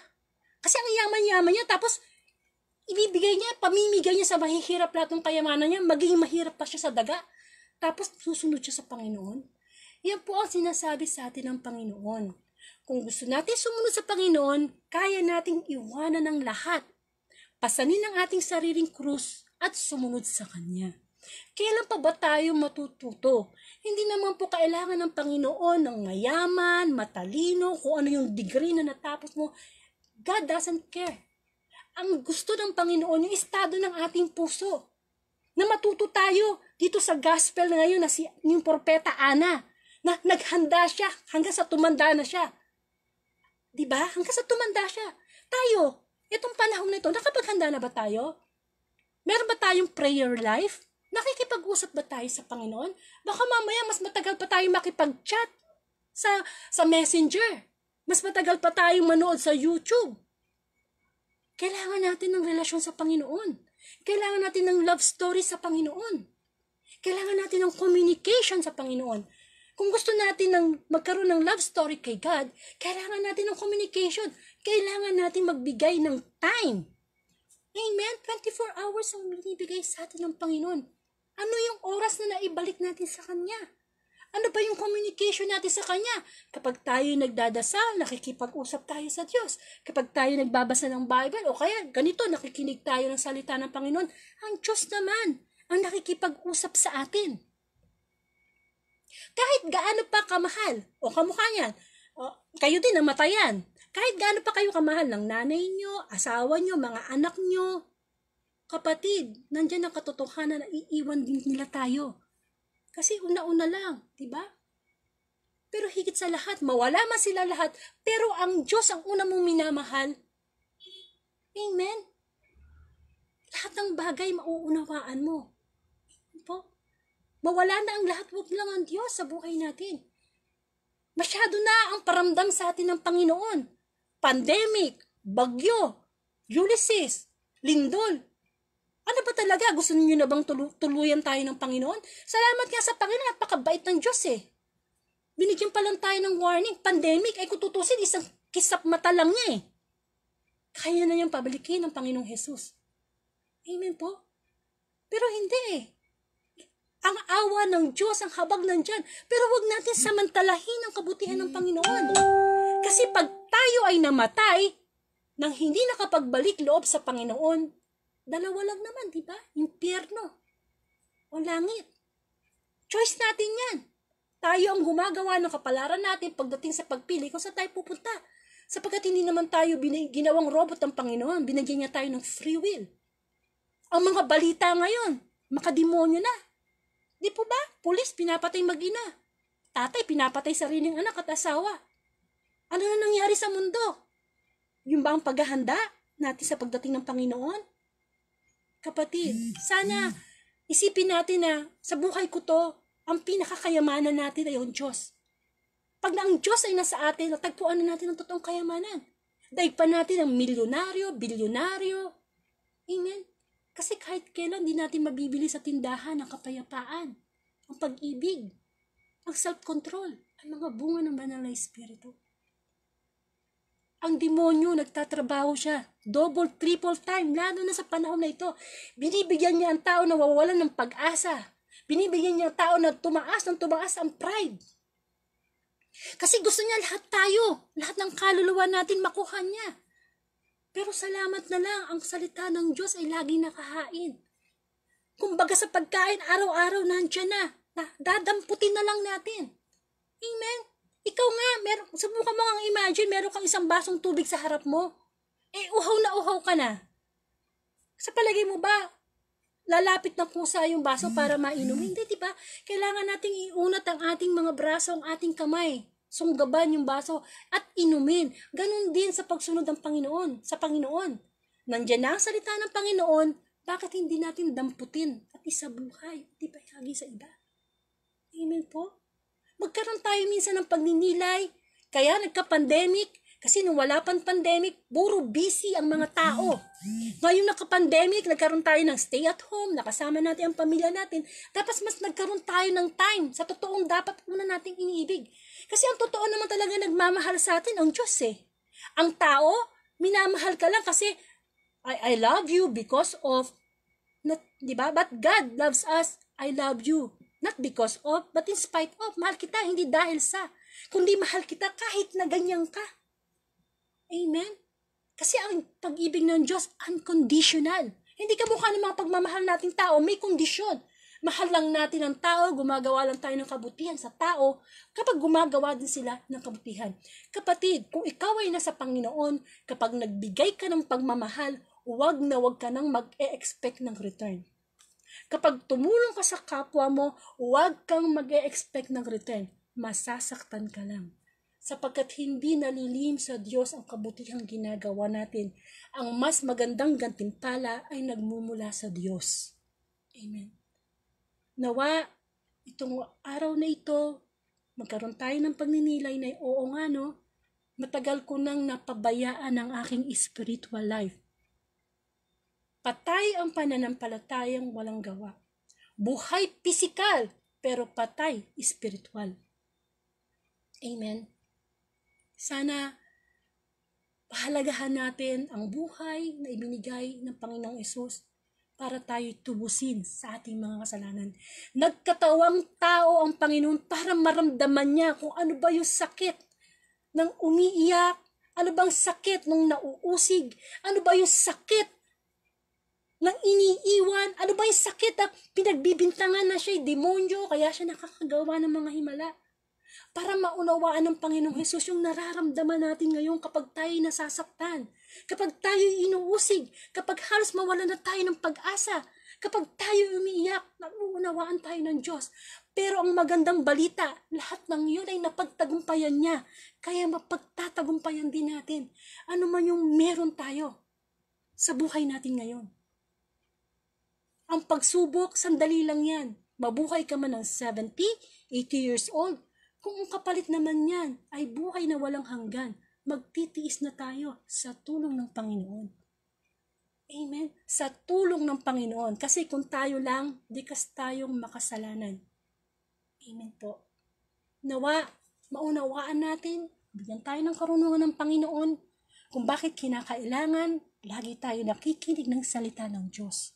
Kasi ang yaman-yaman niya, tapos ibibigay niya, pamimigay niya sa mahihirap lahat ng kayamanan niya, magiging mahirap pa siya sa daga. Tapos susunod siya sa Panginoon. Yan po ang sinasabi sa atin ng Panginoon. Kung gusto natin sumunod sa Panginoon, kaya nating iwanan ng lahat. Pasanin ang ating sariling krus at sumunod sa Kanya. Kailan pa ba tayo matututo? Hindi naman po kailangan ng Panginoon ng mayaman, matalino, kung ano yung degree na natapos mo. God doesn't care. Ang gusto ng Panginoon, yung estado ng ating puso. Na matuto tayo dito sa gospel na ngayon na yung propeta Ana, na naghanda siya hanggang sa tumanda na siya. Diba? Hanggang sa tumanda siya. Tayo, itong panahon na ito, nakapaghanda na ba tayo? Meron ba tayong prayer life? Nakikipag-usap ba tayo sa Panginoon? Baka mamaya mas matagal pa tayo makipag-chat sa messenger. Mas matagal pa tayong manood sa YouTube. Kailangan natin ng relasyon sa Panginoon. Kailangan natin ng love story sa Panginoon. Kailangan natin ng communication sa Panginoon. Kung gusto natin ng magkaroon ng love story kay God, kailangan natin ng communication. Kailangan natin magbigay ng time. Amen? 24 hours ang binibigay sa atin ng Panginoon. Ano yung oras na naibalik natin sa Kanya? Ano ba yung communication natin sa Kanya? Kapag tayo nagdadasal, nakikipag-usap tayo sa Diyos. Kapag tayo nagbabasa ng Bible, o kaya ganito, nakikinig tayo ng salita ng Panginoon, ang Diyos naman ang nakikipag-usap sa atin. Kahit gaano pa kamahal, o kamukha niyan, kayo din namatayan. Kahit gaano pa kayo kamahal ng nanay nyo, asawa nyo, mga anak nyo, kapatid, nandyan ang katotohanan na iiwan din nila tayo. Kasi una-una lang, di ba? Pero higit sa lahat, mawala man sila lahat, pero ang Diyos ang una mong minamahal. Amen? Lahat ng bagay mauunawaan mo. Po? Mawala na ang lahat, wag lang ang Diyos sa buhay natin. Masyado na ang paramdam sa atin ng Panginoon. Pandemic, bagyo, Ulysses, lindol. Ano ba talaga? Gusto niyo na bang tuluyan tayo ng Panginoon? Salamat nga sa Panginoon, napakabait ng Diyos Binigyan pa lang tayo ng warning. Pandemic, ay kututusin, isang kisap mata lang niya Kaya na niyang pabalikin ng Panginoong Jesus. Amen po? Pero hindi Ang awa ng Diyos, ang habag nandyan. Pero wag natin samantalahin ang kabutihan ng Panginoon. Kasi pag tayo ay namatay nang hindi nakapagbalik loob sa Panginoon, dalawa lang naman, di ba? Impyerno o langit. Choice natin yan. Tayo ang gumagawa ng kapalaran natin pagdating sa pagpili kung saan tayo pupunta. Sapagkat hindi naman tayo ginawang robot ng Panginoon, binigyan niya tayo ng free will. Ang mga balita ngayon, makademonyo na. Di po ba? Pulis, pinapatay mag-ina. Tatay, pinapatay sariling anak at asawa. Ano na nangyari sa mundo? Yung ba ang paghahanda natin sa pagdating ng Panginoon? Kapatid, sana isipin natin na sa buhay ko to, ang pinakakayamanan natin ay ang Diyos. Pag na ang Diyos ay nasa atin, natagpuan na natin ang totoong kayamanan. Daig pa natin ang milyonaryo, bilyonaryo. Amen? Kasi kahit kailan di natin mabibili sa tindahan ang kapayapaan, ang pag-ibig, ang self-control, ang mga bunga ng banal na Espiritu. Ang demonyo, nagtatrabaho siya. Double, triple time, lalo na sa panahon na ito. Binibigyan niya ang tao na wawalan ng pag-asa. Binibigyan niya ang tao na tumaas ang pride. Kasi gusto niya lahat ng kaluluwa natin makuha niya. Pero salamat na lang, ang salita ng Diyos ay laging nakahain. Kumbaga sa pagkain, araw-araw nandiyan na. Dadamputin na lang natin. Amen? Ikaw nga, subukan mo ang imagine, meron kang isang basong tubig sa harap mo. Uhaw na uhaw ka na. Sa palagay mo ba, lalapit na pusa yung baso para mainom? Hindi, diba? Kailangan nating iunat ang ating mga braso, ang ating kamay. Sunggaban yung baso at inumin. Ganon din sa pagsunod ng Panginoon, sa Panginoon. Nandiyan na ang salita ng Panginoon, bakit hindi natin damputin at isabuhay? Di ba ihagi sa iba? Amen po? Magkaroon tayo minsan ng pagninilay, kaya nagka-pandemic, kasi nung wala pang pandemic, puro busy ang mga tao. Ngayon nagka-pandemic, nagkaroon tayo ng stay at home, nakasama natin ang pamilya natin, tapos mas nagkaroon tayo ng time sa totoong dapat una nating iniibig. Kasi ang totoo naman talaga nagmamahal sa atin ang Diyos eh. Ang tao, minamahal ka lang kasi I love you because of, not, diba? But God loves us, I love you. Not because of, but in spite of. Mahal kita, hindi dahil sa. Kundi mahal kita kahit na ganyan ka. Amen? Kasi ang pag-ibig ng Diyos, unconditional. Hindi ka mukha ng mga pagmamahal nating tao, may kondisyon. Mahal lang natin ang tao, gumagawa lang tayo ng kabutihan sa tao, kapag gumagawa din sila ng kabutihan. Kapatid, kung ikaw ay nasa Panginoon, kapag nagbigay ka ng pagmamahal, huwag ka nang mag-e-expect ng return. Kapag tumulong ka sa kapwa mo, huwag kang mag-e-expect ng return. Masasaktan ka lang. Sapagkat hindi nalilim sa Diyos ang kabutihang ginagawa natin. Ang mas magandang gantimpala ay nagmumula sa Diyos. Amen. Nawa, itong araw na ito, magkaroon tayo ng pagninilay na oo nga no, matagal ko nang napabayaan ang aking spiritual life. Patay ang pananampalatayang walang gawa. Buhay pisikal, pero patay spiritual. Amen. Sana pahalagahan natin ang buhay na ibinigay ng Panginoong Hesus para tayo tubusin sa ating mga kasalanan. Nagkatawang tao ang Panginoon para maramdaman niya kung ano ba yung sakit ng umiiyak, ano bang sakit ng nauusig, ano ba yung sakit ng iniiwan, ano ba yung sakit na pinagbibintangan na siya'y demonyo, kaya siya nakakagawa ng mga himala. Para maunawaan ng Panginoong Hesus yung nararamdaman natin ngayon kapag tayo nasasaktan, kapag tayo inuusig, kapag halos mawala na tayo ng pag-asa, kapag tayo umiiyak, nauunawaan tayo ng Diyos. Pero ang magandang balita, lahat ng yun ay napagtagumpayan niya, kaya mapagtatagumpayan din natin. Ano man yung meron tayo sa buhay natin ngayon. Ang pagsubok, sandali lang yan. Mabuhay ka man ng 70, 80 years old. Kung ang kapalit naman yan ay buhay na walang hanggan, magtitiis na tayo sa tulong ng Panginoon. Amen? Sa tulong ng Panginoon. Kasi kung tayo lang, dikas tayong makasalanan. Amen po. Nawa, maunawaan natin, bigyan tayo ng karunungan ng Panginoon kung bakit kinakailangan, lagi tayo nakikinig ng salita ng Diyos.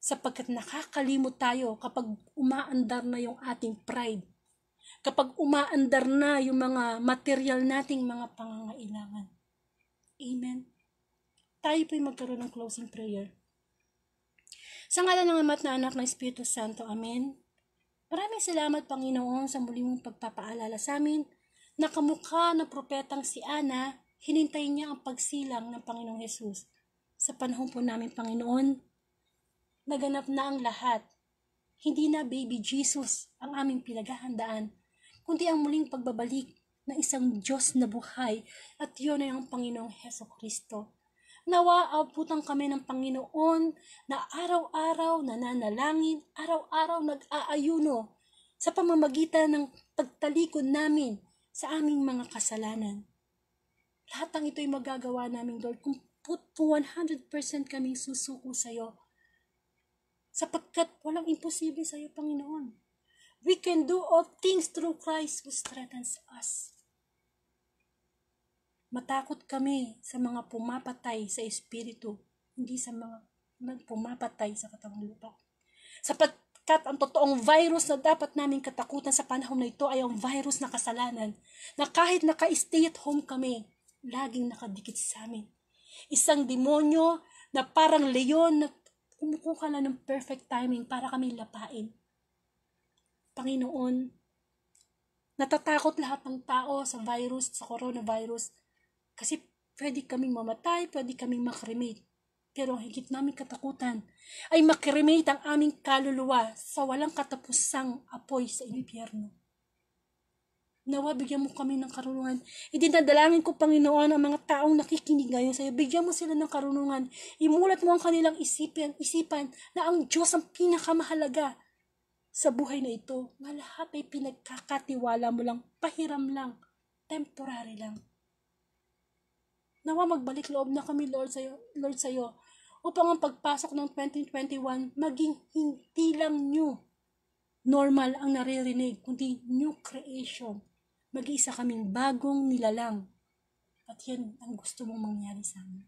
Sapagkat nakakalimot tayo kapag umaandar na yung ating pride. Kapag umaandar na yung mga material nating mga pangangailangan. Amen. Tayo po'y magkaroon ng closing prayer. Sa ngalan ng Ama at ng Anak ng Espiritu Santo. Amen. Maraming salamat, Panginoon, sa muli mong pagpapaalala sa amin na kamukha ng propetang si Ana, hinintay niya ang pagsilang ng Panginoong Hesus. Sa panahon po namin, Panginoon, naganap na ang lahat. Hindi na baby Jesus ang aming pinaghahandaan, kundi ang muling pagbabalik ng isang Diyos na buhay, at yun ay ang Panginoong Heso Kristo. Nawa abutan kami ng Panginoon na araw-araw nananalangin, araw-araw nag-aayuno sa pamamagitan ng pagtalikod namin sa aming mga kasalanan. Lahat ng ito'y magagawa namin, Lord, kung 100% kaming susuko sa iyo. Sapagkat walang imposible sa iyo, Panginoon. We can do all things through Christ who strengthens us. Matakot kami sa mga pumapatay sa espiritu, hindi sa mga pumapatay sa katawang lupa. Sapagkat ang totoong virus na dapat namin katakutan sa panahon na ito ay ang virus na kasalanan, na kahit naka-stay at home kami, laging nakadikit sa amin. Isang demonyo na parang leon na kumukuha na ng perfect timing para kami lapain. Panginoon, natatakot lahat ng tao sa virus, sa coronavirus, kasi pwede kaming mamatay, pwede kaming makremate. Pero higit namin katakutan ay makremate ang aming kaluluwa sa walang katapusang apoy sa impyerno. Nawa, bigyan mo kami ng karunungan. Idinadalangin ko, Panginoon, ang mga taong nakikinig ngayon sa iyo. Bigyan mo sila ng karunungan. Imulat mo ang kanilang isipan na ang Diyos ang pinakamahalaga sa buhay na ito. Nga lahat ay pinagkakatiwala mo lang, pahiram lang, temporary lang. Nawa, magbalik loob na kami, Lord, sa iyo, upang ang pagpasok ng 2021 maging hindi lang new normal ang naririnig, kundi new creation. Mag-iisa kaming bagong nilalang. At yan ang gusto mong mangyari sa amin.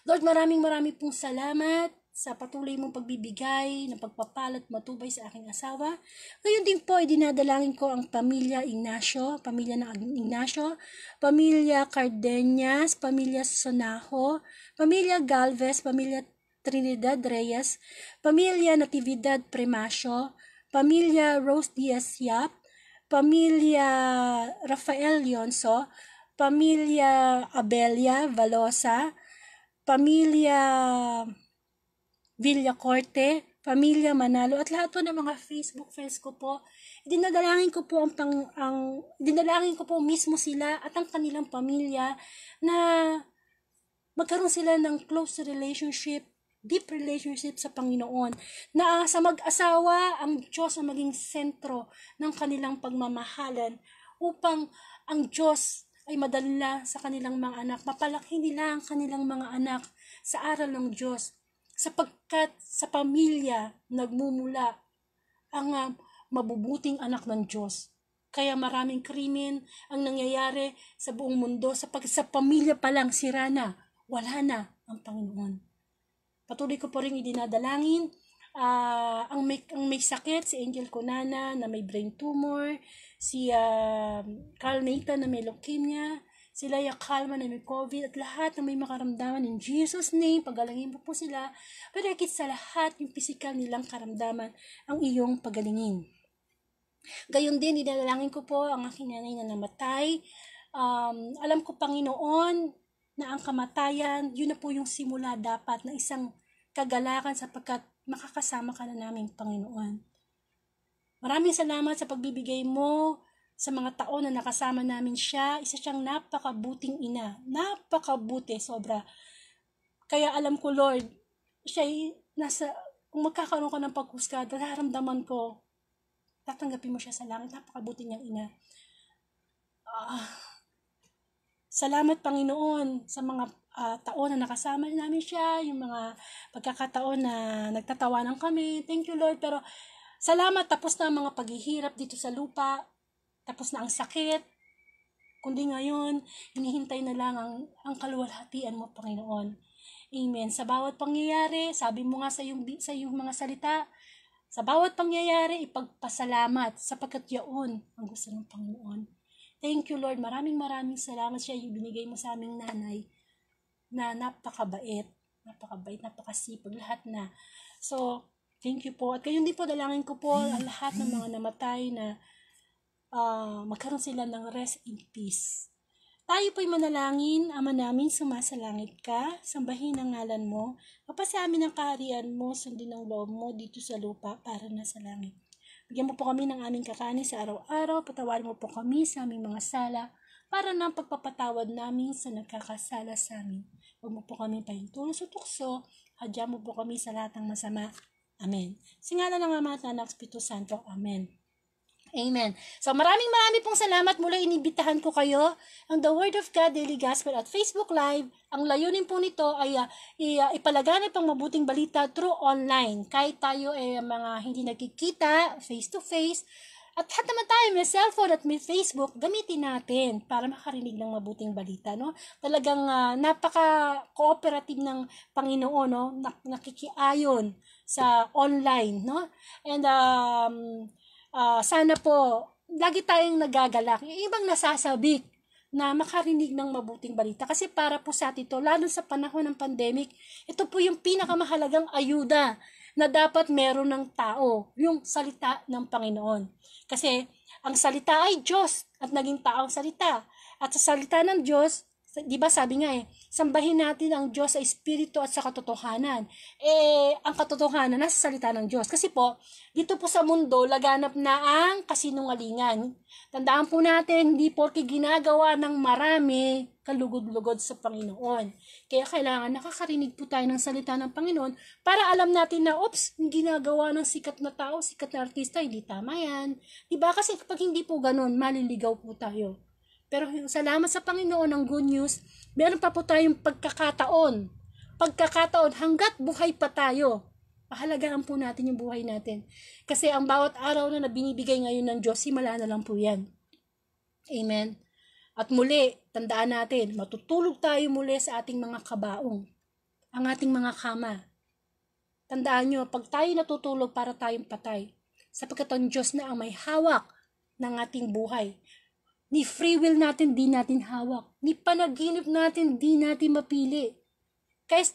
Lord, maraming pong salamat sa patuloy mong pagbibigay ng pagpapalat matubay sa aking asawa. Ngayon din po, dinadalangin ko ang pamilya Ignacio, pamilya Cardenas, pamilya Sonajo, pamilya Galvez, pamilya Trinidad Reyes, pamilya Natividad Primasio, pamilya Rose Diaz Yap, pamilya Rafael Lionso, pamilya Abelia Valosa, pamilya Villacorte, pamilya Manalo, at lahat po ng mga Facebook friends ko po. Dinadalangin ko po dinadalangin ko po mismo sila at ang kanilang pamilya na magkaroon sila ng close relationship, deep relationship sa Panginoon, na sa mag-asawa ang Diyos ang maging sentro ng kanilang pagmamahalan upang ang Diyos ay madala sa kanilang mga anak, mapalaki nila ang kanilang mga anak sa aral ng Diyos, sapagkat sa pamilya nagmumula ang mabubuting anak ng Diyos. Kaya maraming krimen ang nangyayari sa buong mundo sapagkat sa pamilya pa lang sira na, wala na ang Panginoon. Patuloy ko po rin idinadalangin ang may sakit, si Angel Conana na may brain tumor, si Carl Nathan na may leukemia, si Laia Calma na may COVID, at lahat na may makaramdaman in Jesus' name, pagalangin mo po sila, pero higit sa lahat yung physical nilang karamdaman ang iyong pagalingin. Gayon din, idadalangin ko po ang aking nanay na namatay. Alam ko, Panginoon, na ang kamatayan, yun na po yung simula dapat na isang kagalakan sapagkat makakasama ka na namin, Panginoon. Maraming salamat sa pagbibigay mo sa mga taon na nakasama namin siya. Isa siyang napakabuting ina. Napakabuti, sobra. Kaya alam ko, Lord, siya kung magkakaroon ka ng paghusga, nararamdaman ko, tatanggapin mo siya sa langit. Napakabuti niyang ina. Salamat, Panginoon, sa mga taon na nakasama namin siya, yung mga pagkakataon na nagtatawanan kami. Thank you, Lord. Pero salamat, tapos na ang mga paghihirap dito sa lupa. Tapos na ang sakit. Kundi ngayon, hinihintay na lang ang kaluwalhatian mo, Panginoon. Amen. Sa bawat pangyayari, sabi mo nga sa iyong mga salita, Sa bawat pangyayari, ipagpasalamat sapagkat yaon ang gusto ng Panginoon. Thank you, Lord. Maraming salamat siya yung binigay mo sa aming nanay na napakabait, napakasipag, lahat na. So, thank you po. At kayo din po, dalangin ko po ang lahat ng mga namatay na magkaroon sila ng rest in peace. Tayo po'y manalangin. Ama namin, sumasalangit ka, sambahin ang ngalan mo, mapasa amin ang kaharian mo, sundin ang loob mo dito sa lupa para na sa langit. Bigyan mo po kami ng aming kakanin sa araw-araw, patawarin mo po kami sa aming mga sala, para ng pagpapatawad namin sa nagkakasala sa amin. Huwag mo po kami pahintulong sa tukso, hadya mo po kami sa lahat ng masama. Amen. Sa ngalan ng Ama at Anak, Espiritu Santo. Amen. Amen. So maraming pong salamat. Mula inibitahan ko kayo ang The Word of God Daily Gospel at Facebook Live. Ang layunin po nito ay ipalaganap ang mabuting balita through online. Kahit tayo ay mga hindi nagkikita face to face, at lahat naman tayo may cellphone at may Facebook, gamitin natin para makarinig ng mabuting balita, no? Talagang napaka-cooperative ng Panginoon, no? Nakikiayon sa online, no? And sana po, lagi tayong nagagalak. Yung ibang nasasabik na makarinig ng mabuting balita. Kasi para po sa atin ito, lalo sa panahon ng pandemic, ito po yung pinakamahalagang ayuda na dapat meron ng tao, yung salita ng Panginoon. Kasi ang salita ay Diyos at naging tao ang salita. At sa salita ng Diyos, di ba sabi nga sambahin natin ang Diyos sa espiritu at sa katotohanan. Ang katotohanan nasa salita ng Diyos. Kasi po, dito po sa mundo, laganap na ang kasinungalingan. Tandaan po natin, hindi porke ginagawa ng marami, kalugod-lugod sa Panginoon. Kaya kailangan nakakarinig po tayo ng salita ng Panginoon para alam natin na, yung ginagawa ng sikat na tao, sikat na artista, hindi tama yan. Diba? Kasi kapag hindi po ganun, maliligaw po tayo. Pero salamat sa Panginoon ng good news, meron pa po tayong pagkakataon hanggat buhay pa tayo. Pahalagahan po natin yung buhay natin. Kasi ang bawat araw na binibigay ngayon ng Diyos, himala na lang po yan. Amen. At muli, tandaan natin, matutulog tayo muli sa ating mga kabaong, ang ating mga kama. Tandaan nyo, pag tayo natutulog para tayong patay, sapagkat ang Diyos na ang may hawak ng ating buhay. Ni free will natin, di natin hawak. Ni panaginip natin, di natin mapili.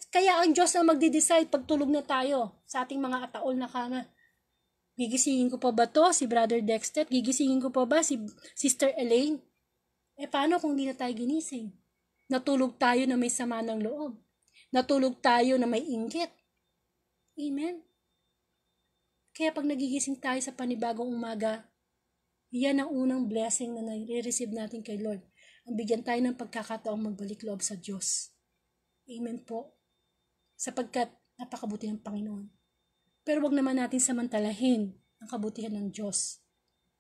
Kaya ang Diyos na magde-decide pag tulog na tayo sa ating mga ataol na kama. Gigisingin ko pa ba to si Brother Dexter? Gigisingin ko pa ba si Sister Elaine? Paano kung di na tayo ginising? Natulog tayo na may sama ng loob. Natulog tayo na may inggit. Amen? Kaya pag nagigising tayo sa panibagong umaga, yan ang unang blessing na nare-receive natin kay Lord. Ang bigyan tayo ng pagkakataong magbalik loob sa Diyos. Amen po. Sapagkat napakabuti ng Panginoon. Pero wag naman natin samantalahin ang kabutihan ng Diyos.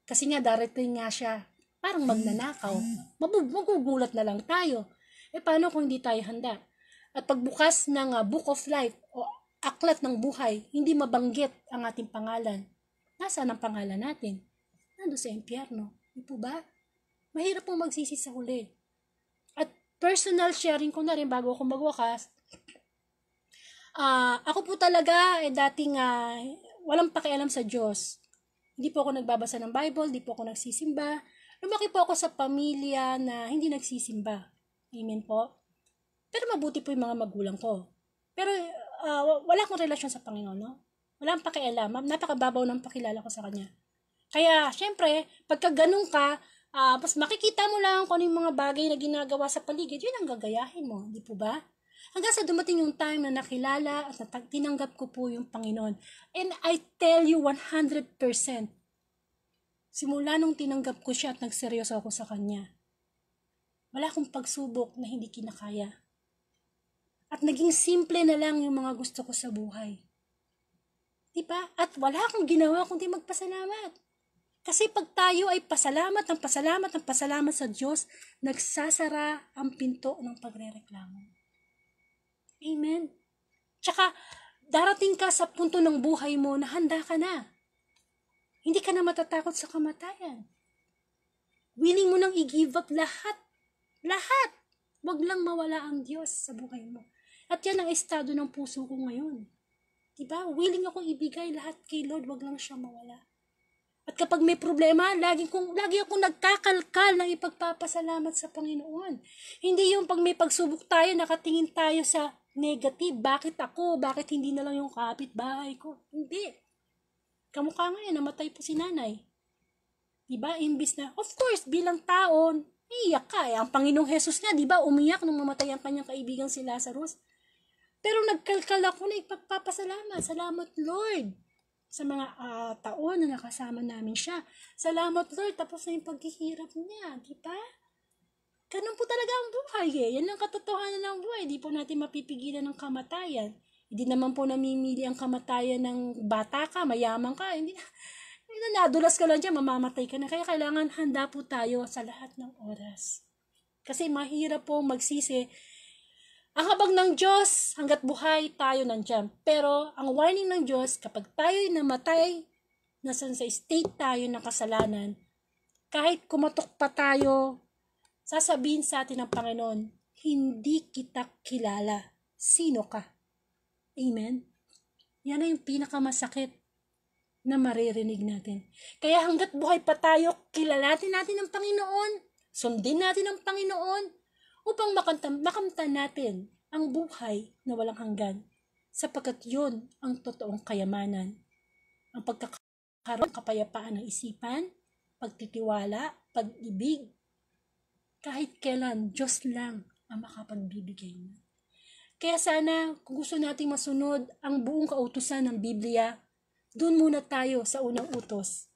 Kasi nga darating nga siya, parang magnanakaw. Magugulat na lang tayo. Paano kung hindi tayo handa? At pagbukas ng Book of Life o aklat ng buhay, hindi mabanggit ang ating pangalan. Nasaan ang pangalan natin? Nando sa impyerno. Di po ba? Mahirap pong magsisi sa huli. At personal sharing ko na rin bago ako magwakas, ako po talaga dating walang pakialam sa Diyos. Hindi po ako nagbabasa ng Bible, hindi po ako nagsisimba. Lumaki po ako sa pamilya na hindi nagsisimba. Amen po. Pero mabuti po yung mga magulang ko. Pero wala akong relasyon sa Panginoon, no? Wala akong pakialam. Napakababaw ng pakilala ko sa Kanya. Kaya, syempre, pagka ganun ka, mas makikita mo lang kung ano yung mga bagay na ginagawa sa paligid, yun ang gagayahin mo, di po ba? Hanggang sa dumating yung time na nakilala at tinanggap ko po yung Panginoon. And I tell you 100%, simula nung tinanggap ko siya at nagseryoso ako sa Kanya, wala akong pagsubok na hindi kinakaya. At naging simple na lang yung mga gusto ko sa buhay. Diba? At wala akong ginawa kundi magpasalamat. Kasi pag tayo ay pasalamat sa Diyos, nagsasara ang pinto ng pagrereklamo. Amen. Tsaka, darating ka sa punto ng buhay mo na handa ka na. Hindi ka na matatakot sa kamatayan. Willing mo nang i-give up lahat. Lahat. Wag lang mawala ang Diyos sa buhay mo. At yan ang estado ng puso ko ngayon. Diba? Willing akong ibigay lahat kay Lord, wag lang siya mawala. At kapag may problema, lagi akong nagkakalkal ng ipagpapasalamat sa Panginoon. Hindi yung pag may pagsubok tayo, nakatingin tayo sa negative. Bakit ako? Bakit hindi na lang yung kapitbahay ko? Hindi. Kamukha ngayon, namatay po si nanay. Diba? Imbis na, of course, bilang taon, iiyak ka. Ang Panginoong Jesus nga, diba, umiyak nung mamatay ang kanyang kaibigan si Lazarus. Pero nagkalkal ako na ipagpapasalamat. Salamat, Lord, sa mga taon na nakasama namin siya. Salamat, Lord, tapos na yung paghihirap niya. Diba? Ganun po talaga ang buhay eh. Yan ang katotohanan ng buhay. Di po natin mapipigilan ng kamatayan. Hindi naman po namimili ang kamatayan ng bata ka, mayaman ka. Hindi na nadulas ka lang dyan, mamamatay ka na. Kaya kailangan handa po tayo sa lahat ng oras. Kasi mahirap po magsisi. Ang habag ng Diyos, hanggat buhay, tayo nandyan. Pero ang warning ng Diyos, kapag tayo'y namatay, nasan sa state tayo ng kasalanan, kahit kumatok pa tayo, sasabihin sa atin ng Panginoon, hindi kita kilala. Sino ka? Amen? Yan na yung pinakamasakit na maririnig natin. Kaya hanggat buhay pa tayo, kilalatin natin ang Panginoon, sundin natin ang Panginoon, upang makamtan natin ang buhay na walang hanggan, sapagkat yun ang totoong kayamanan. Ang pagkakaroon, kapayapaan ng isipan, pagtitiwala, pag-ibig, kahit kailan, Diyos lang ang makapagbibigay mo. Kaya sana, kung gusto nating masunod ang buong kautusan ng Biblia, doon muna tayo sa unang utos.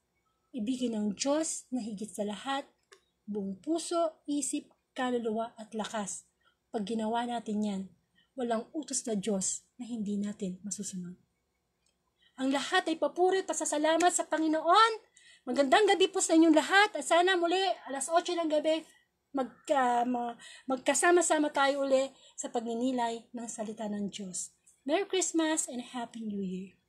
Ibigin ng Diyos na higit sa lahat, buong puso, isip, kaluluwa at lakas. Pag ginawa natin yan, walang utos na Diyos na hindi natin masusunod. Ang lahat ay papuri at pasasalamat sa Panginoon. Magandang gabi po sa inyong lahat. At sana muli, alas 8 ng gabi, magkasama-sama tayo uli sa pagninilay ng salita ng Diyos. Merry Christmas and Happy New Year.